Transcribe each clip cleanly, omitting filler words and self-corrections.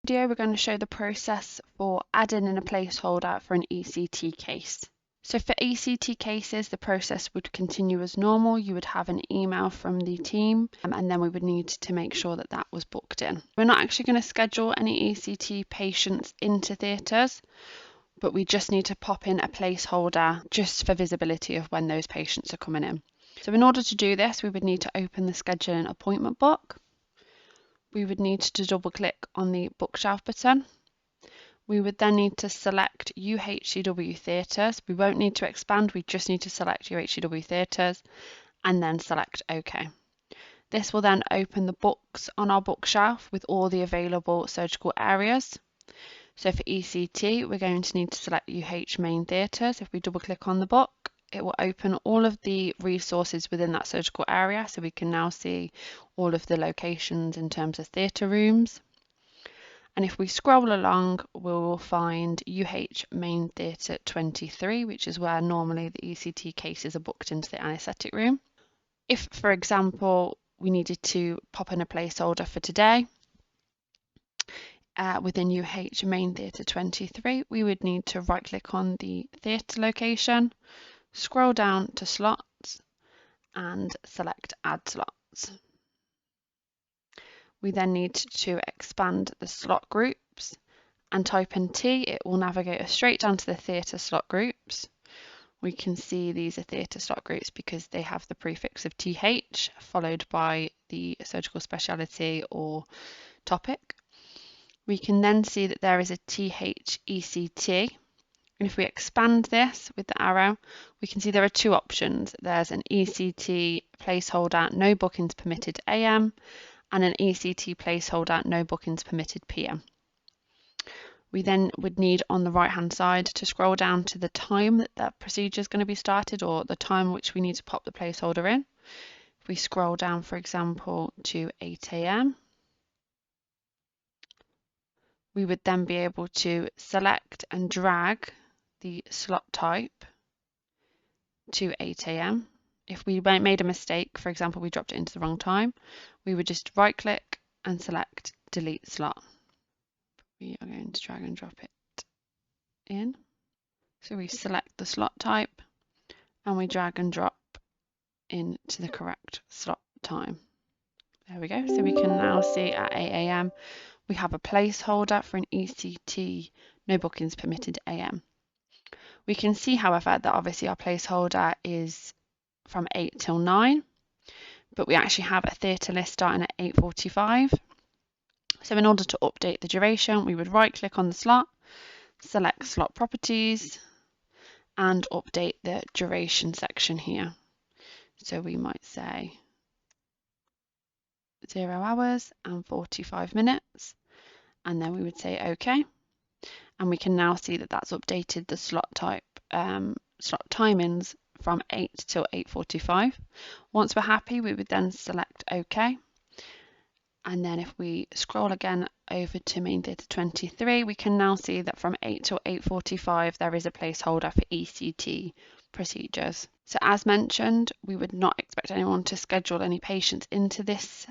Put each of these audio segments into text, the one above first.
Video we're going to show the process for adding in a placeholder for an ECT case. So for ECT cases, the process would continue as normal. You would have an email from the team and then we would need to make sure that that was booked in. We're not actually going to schedule any ECT patients into theatres, but we just need to pop in a placeholder just for visibility of when those patients are coming in. So in order to do this, we would need to open the scheduling appointment book. We would need to double click on the bookshelf button. We would then need to select UHCW theatres. We won't need to expand, we just need to select UHCW theatres and then select OK. This will then open the books on our bookshelf with all the available surgical areas. So for ECT, we're going to need to select UH main theatres. If we double click on the book, it will open all of the resources within that surgical area, so we can now see all of the locations in terms of theatre rooms. And if we scroll along, we will find UH main theatre 23, which is where normally the ECT cases are booked into the anaesthetic room. If, for example, we needed to pop in a placeholder for today, within UH main theatre 23, we would need to right click on the theatre location, scroll down to slots and select add slots. We then need to expand the slot groups and type in T. It will navigate us straight down to the theatre slot groups. We can see these are theatre slot groups because they have the prefix of TH followed by the surgical speciality or topic. We can then see that there is a TH ECT. And if we expand this with the arrow, we can see there are two options. There's an ECT placeholder, no bookings permitted AM, and an ECT placeholder, no bookings permitted PM. We then would need on the right hand side to scroll down to the time that that procedure is going to be started, or the time which we need to pop the placeholder in. If we scroll down, for example, to 8 AM, we would then be able to select and drag the slot type to 8 AM. If we made a mistake, for example, we dropped it into the wrong time, we would just right click and select delete slot. We are going to drag and drop it in. So we select the slot type and we drag and drop into the correct slot time. There we go. So we can now see at 8 AM we have a placeholder for an ECT, no bookings permitted AM. We can see, however, that obviously our placeholder is from 8 till 9, but we actually have a theatre list starting at 8:45. So in order to update the duration, we would right click on the slot, select slot properties, and update the duration section here. So we might say 0 hours and 45 minutes, and then we would say OK. And we can now see that that's updated the slot type, slot timings from 8 till 8:45. Once we're happy, we would then select OK. And then if we scroll again over to main theatre 23, we can now see that from 8 till 8:45 there is a placeholder for ECT procedures. So as mentioned, we would not expect anyone to schedule any patients into this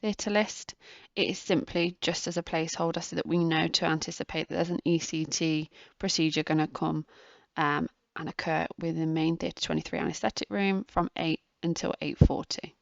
theatre list. It is simply just as a placeholder so that we know to anticipate that there's an ECT procedure going to come and occur within main theatre 23 anaesthetic room from 8 until 8:40.